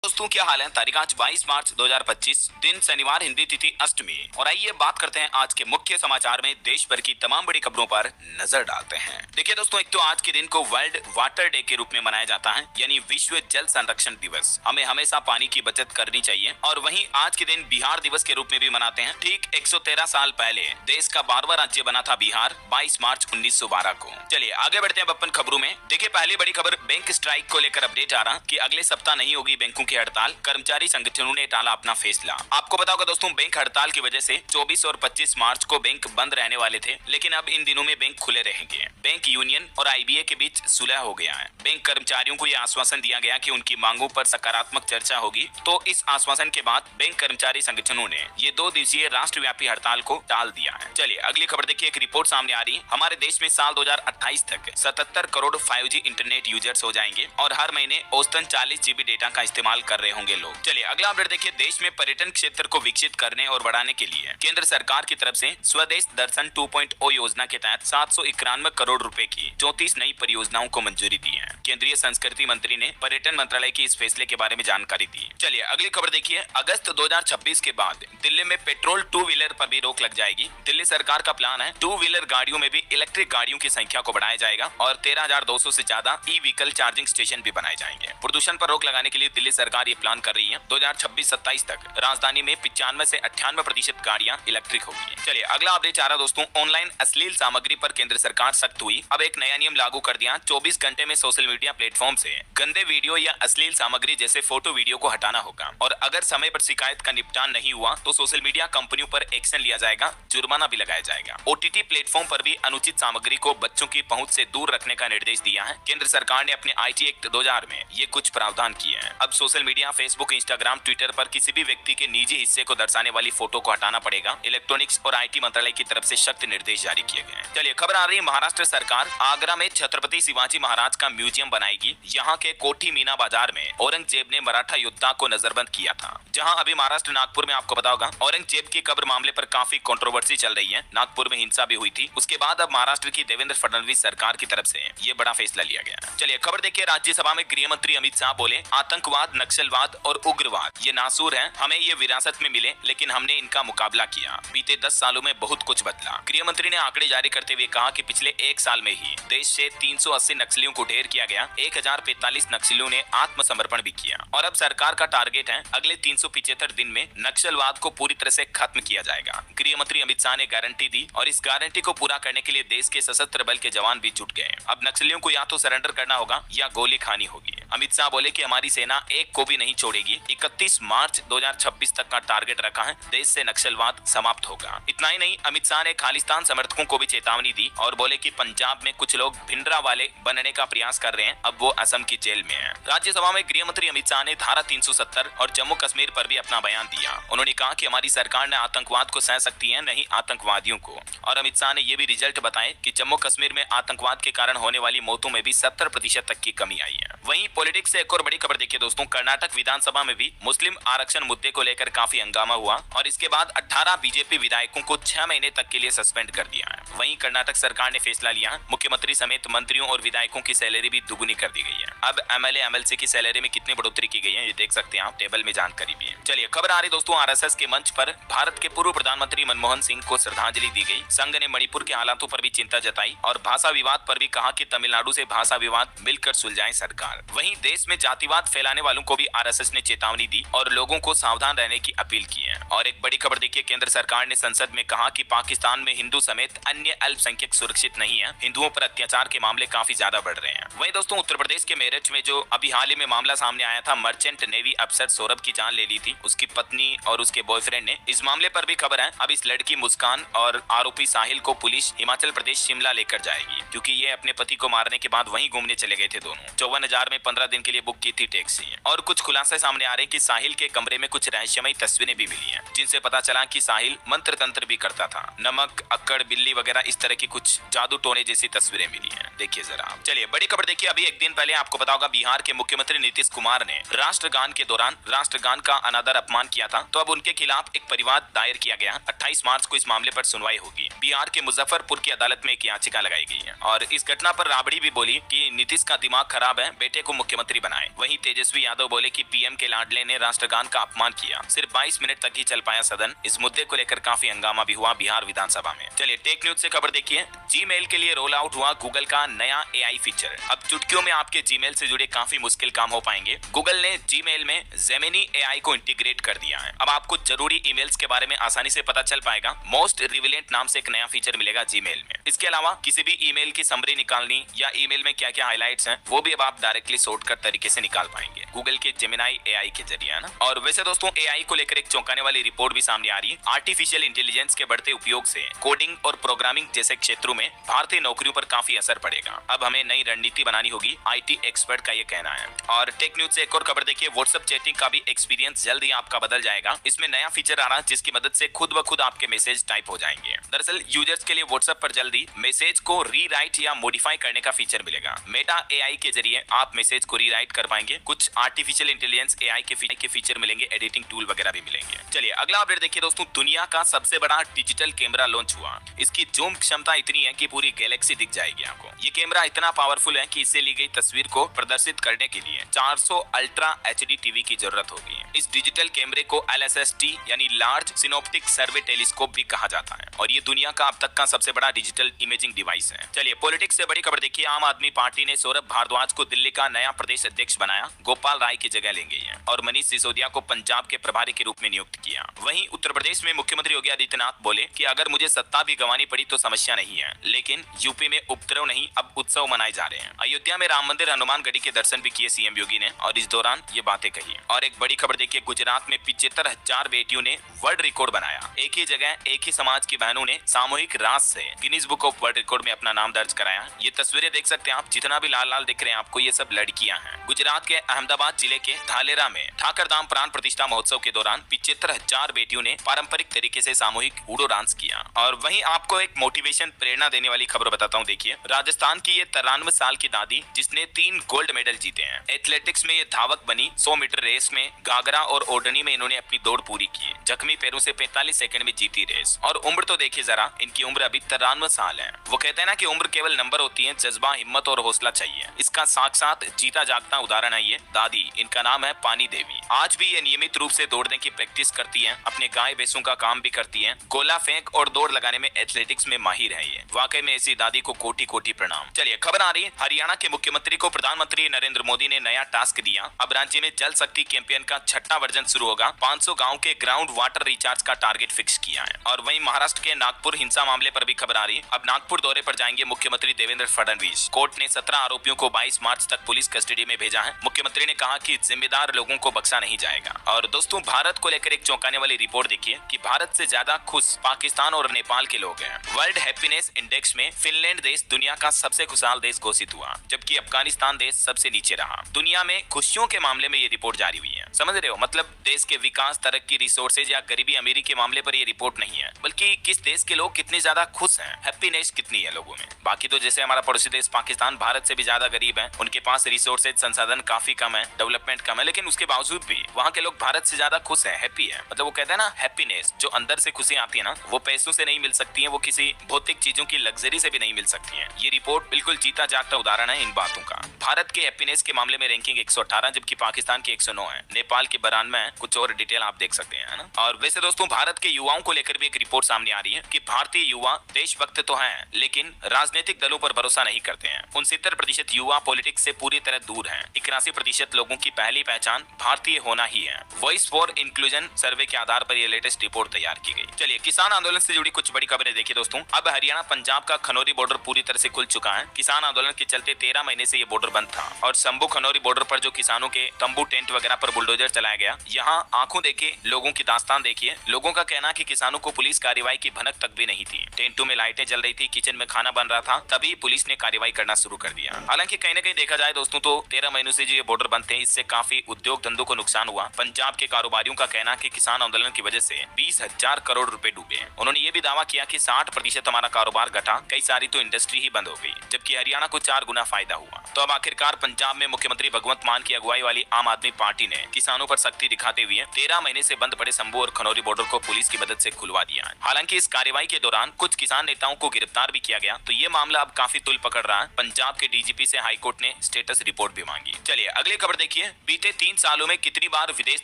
दोस्तों क्या हाल है। तारीख आज 22 मार्च 2025, दिन शनिवार, हिंदी तिथि अष्टमी। और आइए बात करते हैं आज के मुख्य समाचार में देश भर की तमाम बड़ी खबरों पर नजर डालते हैं। देखिए दोस्तों, एक तो आज के दिन को वर्ल्ड वाटर डे के रूप में मनाया जाता है, यानी विश्व जल संरक्षण दिवस। हमें हमेशा पानी की बचत करनी चाहिए। और वहीं आज के दिन बिहार दिवस के रूप में भी मनाते हैं। ठीक 113 साल पहले देश का 12वां राज्य बना था बिहार, 22 मार्च 1912 को। चलिए आगे बढ़ते हैं अपन खबरों में। देखिए पहली बड़ी खबर बैंक स्ट्राइक को लेकर अपडेट आ रहा कि अगले सप्ताह नहीं होगी बैंकों की हड़ताल। कर्मचारी संगठनों ने टाला अपना फैसला। आपको पता होगा दोस्तों, बैंक हड़ताल की वजह से 24 और 25 मार्च को बैंक बंद रहने वाले थे, लेकिन अब इन दिनों में बैंक खुले रहेंगे। बैंक यूनियन और आईबीए के बीच सुलह हो गया है। बैंक कर्मचारियों को यह आश्वासन दिया गया कि उनकी मांगों पर सकारात्मक चर्चा होगी। तो इस आश्वासन के बाद बैंक कर्मचारी संगठनों ने ये 2 दिवसीय राष्ट्रव्यापी हड़ताल को टाल दिया है। चलिए अगली खबर देखिए। एक रिपोर्ट सामने आ रही है, हमारे देश में साल 2028 तक 77 करोड़ 5G इंटरनेट यूजर्स हो जाएंगे और हर महीने औसतन 40 GB डेटा का इस्तेमाल कर रहे होंगे लोग। चलिए अगला अपडेट देखिए। देश में पर्यटन क्षेत्र को विकसित करने और बढ़ाने के लिए केंद्र सरकार की तरफ से स्वदेश दर्शन 2.0 योजना के तहत 791 करोड़ रुपए की 34 नई परियोजनाओं को मंजूरी दी है। केंद्रीय संस्कृति मंत्री ने पर्यटन मंत्रालय की इस फैसले के बारे में जानकारी दी। चलिए अगली खबर देखिए। अगस्त 2026 के बाद दिल्ली में पेट्रोल 2 व्हीलर पर भी रोक लग जाएगी। दिल्ली सरकार का प्लान है 2 व्हीलर गाड़ियों में भी इलेक्ट्रिक गाड़ियों की संख्या को बढ़ाया जाएगा और 13,200 से ज्यादा ई व्हीकल चार्जिंग स्टेशन भी बनाए जाएंगे। प्रदूषण पर रोक लगाने के लिए दिल्ली सरकार ये प्लान कर रही है। 2026-27 तक राजधानी में 95 से 98% गाड़ियां इलेक्ट्रिक होगी। चलिए अगला अपडेट आ रहा दोस्तों। ऑनलाइन अश्लील सामग्री पर केंद्र सरकार सख्त हुई। अब एक नया नियम लागू कर दिया। 24 घंटे में सोशल मीडिया प्लेटफॉर्म से गंदे वीडियो या अश्लील सामग्री जैसे फोटो वीडियो को हटाना होगा। और अगर समय पर शिकायत का निपटान नहीं हुआ तो सोशल मीडिया कंपनियों पर एक्शन लिया जाएगा, जुर्माना भी लगाया जाएगा। ओटीटी प्लेटफॉर्म पर भी अनुचित सामग्री को बच्चों की पहुंच से दूर रखने का निर्देश दिया है। केंद्र सरकार ने अपने IT एक्ट 2000 में ये कुछ प्रावधान किए हैं। अब social media, Facebook, Instagram, Twitter पर किसी भी व्यक्ति के निजी हिस्से को दर्शाने वाली फोटो को हटाना पड़ेगा। इलेक्ट्रॉनिक्स और IT मंत्रालय की तरफ से सख्त निर्देश जारी किए गए हैं। चलिए खबर आ रही है, महाराष्ट्र सरकार आगरा में छत्रपति शिवाजी महाराज का म्यूजियम बनाएगी। यहाँ के कोठी मीना बाजार में औरंगजेब ने मराठा योद्धा को नजरबंद किया था। जहाँ अभी महाराष्ट्र नागपुर में आपको पता होगा औरंगजेब की कब्र मामले पर काफी कंट्रोवर्सी चल रही है। नागपुर में हिंसा भी हुई थी। उसके बाद अब महाराष्ट्र की देवेंद्र फडणवीस सरकार की तरफ से ये बड़ा फैसला लिया गया। चलिए खबर देखिए। राज्यसभा में गृह मंत्री अमित शाह बोले, आतंकवाद, नक्सलवाद और उग्रवाद ये नासूर है, हमें ये विरासत में मिले, लेकिन हमने इनका मुकाबला किया। बीते 10 सालों में बहुत कुछ बदला। गृह मंत्री ने आंकड़े जारी करते हुए कहा कि पिछले 1 साल में ही देश से 380 नक्सलियों को ढेर किया गया। 1045 नक्सलियों ने आत्मसमर्पण भी किया और अब सरकार का टारगेट है अगले 375 दिन में नक्सलवाद को पूरी तरह से खत्म किया जाएगा। गृह मंत्री अमित शाह ने गारंटी दी और इस गारंटी को पूरा करने के लिए देश के सशस्त्र बल के जवान भी जुट गए। अब नक्सलियों को या तो सरेंडर करना होगा या गोली खानी होगी। अमित शाह बोले कि हमारी सेना एक को भी नहीं छोड़ेगी। 31 मार्च 2026 तक का टारगेट रखा है, देश से नक्सलवाद समाप्त होगा। इतना ही नहीं, अमित शाह ने खालिस्तान समर्थकों को भी चेतावनी दी और बोले कि पंजाब में कुछ लोग भिंडरा वाले बनने का प्रयास कर रहे हैं, अब वो असम की जेल में हैं। राज्यसभा में गृह मंत्री अमित शाह ने धारा 370 और जम्मू कश्मीर पर भी अपना बयान दिया। उन्होंने कहा कि हमारी सरकार ने आतंकवाद को सह सकती है, नहीं आतंकवादियों को। और अमित शाह ने ये भी रिजल्ट बताए कि जम्मू कश्मीर में आतंकवाद के कारण होने वाली मौतों में भी 70% तक की कमी आई है। वहीं पॉलिटिक्स से एक और बड़ी खबर देखिए दोस्तों। कर्नाटक विधानसभा में भी मुस्लिम आरक्षण मुद्दे को लेकर काफी हंगामा हुआ और इसके बाद 18 बीजेपी विधायकों को 6 महीने तक के लिए सस्पेंड कर दिया है। वहीं कर्नाटक सरकार ने फैसला लिया, मुख्यमंत्री समेत मंत्रियों और विधायकों की सैलरी भी दुगुनी कर दी गई है। अब MLA MLC की सैलरी में कितनी बढ़ोतरी की गई है ये देख सकते हैं आप, टेबल में जानकारी भी है। चलिए खबर आ रही दोस्तों। RSS के मंच पर भारत के पूर्व प्रधानमंत्री मनमोहन सिंह को श्रद्धांजलि दी गई। संघ ने मणिपुर के हालातों पर भी चिंता जताई और भाषा विवाद पर भी कहा कि तमिलनाडु से भाषा विवाद मिलकर सुलझाए सरकार। वहीं देश में जातिवाद फैलाने वालों को भी RSS ने चेतावनी दी और लोगों को सावधान रहने की अपील की है। और एक बड़ी खबर देखिए। केंद्र सरकार ने संसद में कहा कि पाकिस्तान में हिंदू समेत अन्य अल्पसंख्यक सुरक्षित नहीं है। हिंदुओं पर अत्याचार के मामले काफी ज्यादा बढ़ रहे हैं। वहीं दोस्तों उत्तर प्रदेश के मेरठ में जो अभी हाल ही में मामला सामने आया था, मर्चेंट नेवी अफसर सौरभ की जान ले ली थी उसकी पत्नी और उसके बॉयफ्रेंड ने। इस मामले पर भी खबर है, अब इस लड़की मुस्कान और आरोपी साहिल को पुलिस हिमाचल प्रदेश शिमला लेकर जाएगी, क्योंकि ये अपने पति को मारने के बाद वहीं घूमने चले गए थे दोनों। 54,000 में 15 दिन के लिए बुक की थी टैक्सी। और कुछ खुलासे सामने आ रहे हैं कि साहिल के कमरे में कुछ रहस्यमयी तस्वीरें भी मिली हैं, जिनसे पता चला कि साहिल मंत्र तंत्र भी करता था। नमक, अक्कड़, बिल्ली वगैरह इस तरह की कुछ जादू टोने जैसी तस्वीरें मिली हैं। देखिए जरा। चलिए बड़ी खबर देखिए। अभी एक दिन पहले आपको पता होगा बिहार के मुख्यमंत्री नीतीश कुमार ने राष्ट्रगान के दौरान राष्ट्रगान का अनादर अपमान किया था, तो अब उनके खिलाफ एक परिवाद दायर किया गया। 28 मार्च को इस मामले पर सुनवाई होगी। बिहार के मुजफ्फरपुर की अदालत में एक याचिका लगाई गई है और इस घटना पर राबड़ी भी बोली कि नीतीश का दिमाग खराब है, बेटे को मुख्यमंत्री बनाए। वहीं तेजस्वी यादव यादव बोले कि पीएम के लाडले ने राष्ट्रगान का अपमान किया। सिर्फ 22 मिनट तक ही चल पाया सदन। इस मुद्दे को लेकर काफी हंगामा भी हुआ बिहार विधानसभा में। चलिए टेक न्यूज से खबर देखिए। जीमेल के लिए रोल आउट हुआ गूगल का नया एआई फीचर। अब चुटकियों में आपके जीमेल से जुड़े काफी मुश्किल काम हो पाएंगे। गूगल ने जीमेल में जेमिनी एआई को इंटीग्रेट कर दिया है। अब आपको जरूरी ईमेल्स के बारे में आसानी से पता चल पाएगा। मोस्ट रिविलेंट नाम से एक नया फीचर मिलेगा जीमेल में। इसके अलावा किसी भी ईमेल की समरी निकालनी या ईमेल में क्या क्या हाइलाइट्स हैं वो भी अब आप डायरेक्टली शॉर्टकट तरीके से निकाल पाएंगे गूगल के जेमिनी एआई के जरिए, है ना। और वैसे दोस्तों एआई को लेकर एक चौंकाने वाली रिपोर्ट भी सामने आ रही है। आर्टिफिशियल इंटेलिजेंस के बढ़ते उपयोग से कोडिंग और प्रोग्रामिंग जैसे क्षेत्रों में भारतीय नौकरियों पर काफी असर पड़ेगा। अब हमें नई रणनीति बनानी होगी, आईटी एक्सपर्ट का ये कहना है। और टेक न्यूज से एक और खबर देखिए। व्हाट्सएप चैटिंग का भी एक्सपीरियंस जल्द ही आपका बदल जाएगा। इसमें नया फीचर आ रहा है जिसकी मदद से खुद ब खुद आपके मैसेज टाइप हो जाएंगे। दरअसल यूजर्स के लिए व्हाट्सएप पर जल्दी मैसेज को रीराइट या मॉडिफाई करने का फीचर मिलेगा। मेटा एआई के जरिए आप मैसेज को रीराइट कर पाएंगे। कुछ आर्टिफिशियल इंटेलिजेंस एआई के फीचर मिलेंगे, एडिटिंग टूल वगैरह भी मिलेंगे। चलिए अगला अपडेट देखिए दोस्तों। दुनिया का सबसे बड़ा डिजिटल कैमरा लॉन्च हुआ। इसकी जूम क्षमता इतनी है कि पूरी गैलेक्सी दिख जाएगी आपको। ये कैमरा इतना पावरफुल है कि इससे ली गई तस्वीर को प्रदर्शित करने के लिए 400 अल्ट्रा एचडी टीवी की जरूरत होगी। इस डिजिटल कैमरे को एलएसएसटी यानी लार्ज सिनोप्टिक सर्वे टेलीस्कोप भी कहा जाता है और ये दुनिया का अब तक का सबसे बड़ा डिजिटल इमेजिंग डिवाइस है। चलिए पॉलिटिक्स से बड़ी खबर देखिए। आम आदमी पार्टी ने सौरभ भारद्वाज को दिल्ली का नया प्रदेश अध्यक्ष बनाया। गोपाल राय की जगह लेंगे ये और मनीष सिसोदिया को पंजाब के प्रभारी के रूप में नियुक्त किया। वहीं उत्तर प्रदेश में मुख्यमंत्री योगी आदित्यनाथ बोले कि अगर मुझे सत्ता भी गंवानी पड़ी तो समस्या नहीं है, लेकिन यूपी में उपद्रव नहीं, अब उत्सव मनाए जा रहे हैं। अयोध्या में राम मंदिर हनुमानगढ़ी के दर्शन भी किए सीएम योगी ने और इस दौरान ये बातें कही। और एक बड़ी खबर देखिए। गुजरात में 75,000 बेटियों ने वर्ल्ड रिकॉर्ड बनाया। एक ही जगह एक ही समाज की बहनों ने सामूहिक रास से Guinness book of world record में अपना नाम दर्ज कराया। ये तस्वीरें देख सकते हैं आप, जितना भी लाल लाल दिख रहे हैं आपको, ये सब लड़कियां हैं। गुजरात के अहमदाबाद जिले के धालेरा में ठाकरधाम प्राण प्रतिष्ठा महोत्सव के दौरान 75,000 बेटियों ने पारंपरिक तरीके से सामूहिक ऊडो डांस किया। और वहीं आपको एक मोटिवेशन प्रेरणा देने वाली खबर बताता हूँ। देखिए राजस्थान की ये 93 साल की दादी जिसने 3 गोल्ड मेडल जीते हैं। एथलेटिक्स में ये धावक बनी। 100 मीटर रेस में घाघरा और ओढ़नी में इन्होंने अपनी दौड़ पूरी की। जख्मी पैरों से 45 सेकंड में जीती रेस। और उम्र तो देखिए जरा, इनकी उम्र अभी 93 साल है। वो कहते हैं ना कि उम्र केवल नंबर होती है, जज्बा, हिम्मत और हौसला चाहिए। इसका साक्षात जीता जागता उदाहरण है ये दादी। इनका नाम है पानी देवी। आज भी ये नियमित रूप से दौड़ने की प्रैक्टिस करती हैं, अपने गाय भैंसों का काम भी करती हैं। गोला फेंक और दौड़ लगाने में एथलेटिक्स में माहिर है ये। वाकई में ऐसी दादी को कोटि कोटि प्रणाम। चलिए खबर आ रही है। हरियाणा के मुख्यमंत्री को प्रधानमंत्री नरेंद्र मोदी ने नया टास्क दिया। अब राज्य में जल शक्ति कैंपेन का 6ठा वर्जन शुरू होगा। 500 गाँव के ग्राउंड वाटर रिचार्ज का टारगेट फिक्स किया है। और वहीं महाराष्ट्र के नागपुर हिंसा मामले पर भी खबर आ रही है। अब नागपुर दौरे पर जाएंगे मुख्यमंत्री देवेंद्र फडणवीस। कोर्ट ने 17 आरोपियों को 22 मार्च तक पुलिस कस्टडी में भेजा है। मुख्यमंत्री ने कहा कि जिम्मेदार लोगों को बख्शा नहीं जाएगा। और दोस्तों भारत को लेकर एक चौंकाने वाली रिपोर्ट देखिए कि भारत से ज्यादा खुश पाकिस्तान और नेपाल के लोग हैं। वर्ल्ड हैप्पीनेस इंडेक्स में फिनलैंड देश दुनिया का सबसे खुशहाल देश घोषित हुआ, जबकि अफगानिस्तान देश सबसे नीचे रहा। दुनिया में खुशियों के मामले में ये रिपोर्ट जारी हुई है। समझ रहे हो, मतलब देश के विकास, तरक्की, रिसोर्सेज या गरीबी अमीरी के मामले पर ये रिपोर्ट नहीं है, बल्कि किस देश के लोग कितने ज्यादा खुश हैं, हैप्पीनेस कितनी है लोगों में। बाकी तो जैसे हमारा पड़ोसी देश पाकिस्तान भारत से भी ज्यादा गरीब है, उनके पास रिसोर्सेज संसाधन काफी कम है, डेवलपमेंट कम है, लेकिन उसके बावजूद भी वहाँ के लोग भारत से ज्यादा खुश है, हैप्पी है। मतलब वो कहते हैं ना हैप्पीनेस, जो अंदर से खुशी आती है ना, वो पैसों से नहीं मिल सकती है, वो किसी भौतिक चीजों की लग्जरी से भी नहीं मिल सकती है। ये रिपोर्ट बिल्कुल जीता जागता उदाहरण है इन बातों का। भारत के हैप्पीनेस के मामले में रैंकिंग 118 जबकि पाकिस्तान की 109 है, नेपाल की 92 है। कुछ और डिटेल आप देख सकते हैं ना। और वैसे दोस्तों भारत के युवाओं को लेकर भी एक रिपोर्ट सामने आ रही है कि भारतीय युवा देशभक्त तो हैं, लेकिन राजनीतिक दलों पर भरोसा नहीं करते हैं। 69% युवा पॉलिटिक्स से पूरी तरह दूर हैं। 81% लोगों की पहली पहचान भारतीय होना ही है। वॉइस फॉर इंक्लूजन सर्वे के आधार पर यह लेटेस्ट रिपोर्ट तैयार की गई। चलिए किसान आंदोलन से जुड़ी कुछ बड़ी खबरें देखिए दोस्तों। अब हरियाणा पंजाब का खनौरी बॉर्डर पूरी तरह से खुल चुका है। किसान आंदोलन के चलते 13 महीने से ये बॉर्डर बंद था और शंभू खनौरी बॉर्डर पर जो किसानों के तंबू, टेंट वगैरह पर बुलडोजर चलाया गया। यहाँ आंखों देखे लोगों की दास्तान देखिए। लोगों का कहना कि किसानों को पुलिस कार्रवाई की भनक तक भी नहीं थी। टेंटों में लाइटें जल रही थी, किचन में खाना बन रहा था, तभी पुलिस ने कार्रवाई करना शुरू कर दिया। हालांकि कहीं न कहीं देखा जाए दोस्तों तो 13 महीनों से जो ये बॉर्डर बंद थे, इससे काफी उद्योग धंधों को नुकसान हुआ। पंजाब के कारोबारियों का कहना कि किसान आंदोलन की वजह से 20,000 करोड़ रुपए डूबे। उन्होंने ये भी दावा किया कि 60% हमारा कारोबार घटा, कई सारी तो इंडस्ट्री ही बंद हो गई, जबकि हरियाणा को 4 गुना फायदा हुआ। तो अब आखिरकार पंजाब में मुख्यमंत्री भगवंत मान की अगुवाई वाली आम आदमी पार्टी ने किसानों पर सख्ती दिखाते हुए 13 महीने से बंद पड़े शंभू और खनौरी बॉर्डर को पुलिस की मदद से खुलवा दिया है। हालांकि इस कार्रवाई के दौरान कुछ किसान नेताओं को गिरफ्तार भी किया गया, तो ये मामला अब काफी तुल पकड़ रहा है। पंजाब के डीजीपी से हाईकोर्ट ने स्टेटस रिपोर्ट भी मांगी। चलिए अगली खबर देखिए। बीते 3 सालों में कितनी बार विदेश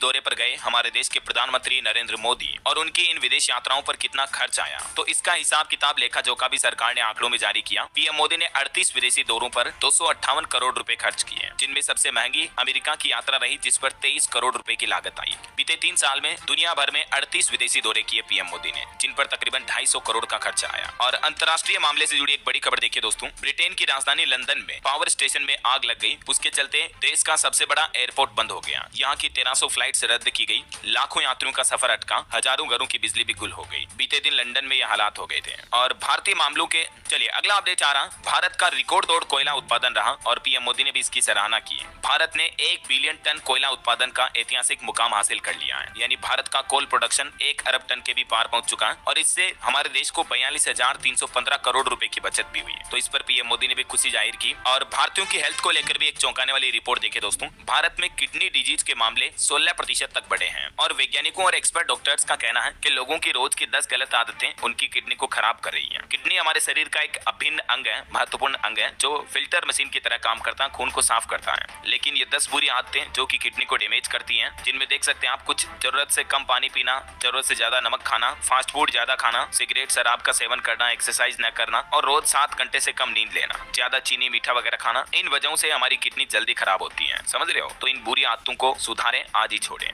दौरे पर गए हमारे देश के प्रधानमंत्री नरेंद्र मोदी और उनकी इन विदेश यात्राओं पर कितना खर्च आया, तो इसका हिसाब किताब लेखा जोखा भी सरकार ने आंकड़ों में जारी किया। पीएम मोदी ने 38 विदेशी दौरों पर 258 करोड़ रुपए खर्च किए, जिनमें सबसे महंगी अमेरिका की यात्रा रही, जिस पर 23 करोड़ रुपए की लागत आई। बीते 3 साल में दुनिया भर में 38 विदेशी दौरे किए पीएम मोदी ने, जिन पर तकरीबन 250 करोड़ का खर्चा आया। और अंतर्राष्ट्रीय मामले से जुड़ी एक बड़ी खबर देखिए दोस्तों। ब्रिटेन की राजधानी लंदन में पावर स्टेशन में आग लग गई। उसके चलते देश का सबसे बड़ा एयरपोर्ट बंद हो गया। यहाँ की 1300 फ्लाइट्स रद्द की गई, लाखों यात्रियों का सफर अटका, हजारों घरों की बिजली भी गुल हो गई। बीते दिन लंदन में यह हालात हो गए थे। और भारतीय मामलों के चलिए अगला अपडेट आ रहा। भारत का रिकॉर्ड तोड़ कोयला उत्पादन रहा और पीएम मोदी ने भी इसकी सराहना की। भारत ने 1 बिलियन टन कोयला उत्पादन का ऐतिहासिक मुकाम हासिल कर लिया है। यानी भारत का कोल प्रोडक्शन 1 अरब टन के भी पार पहुंच चुका है और इससे हमारे देश को 42,315 करोड़ रुपए की बचत भी हुई है। तो इस पर पीएम मोदी ने भी खुशी जाहिर की। और भारतीयों की हेल्थ को लेकर भी एक चौंकाने वाली रिपोर्ट देखे दोस्तों। भारत में किडनी डिजीज के मामले 16% तक बढ़े हैं और वैज्ञानिकों और एक्सपर्ट डॉक्टर्स का कहना है कि लोगों की रोज की 10 गलत आदतें उनकी किडनी को खराब कर रही हैं। किडनी हमारे शरीर का एक अभिन्न अंग है, महत्वपूर्ण अंग है, जो फिल्टर मशीन की तरह काम करता है, खून को साफ करता है। लेकिन ये 10 बुरी आदतें जो कि किडनी को डैमेज करती हैं, जिनमें देख सकते हैं आप कुछ जरूरत से कम पानी पीना, जरूरत से ज्यादा नमक खाना, फास्ट फूड ज्यादा खाना, सिगरेट शराब का सेवन करना, एक्सरसाइज न करना और रोज 7 घंटे से कम नींद लेना, ज्यादा चीनी मीठा वगैरह खाना। इन वजहों से हमारी किडनी जल्दी खराब होती है, समझ रहे हो। तो इन बुरी आदतों को सुधारें, आज ही छोड़ें।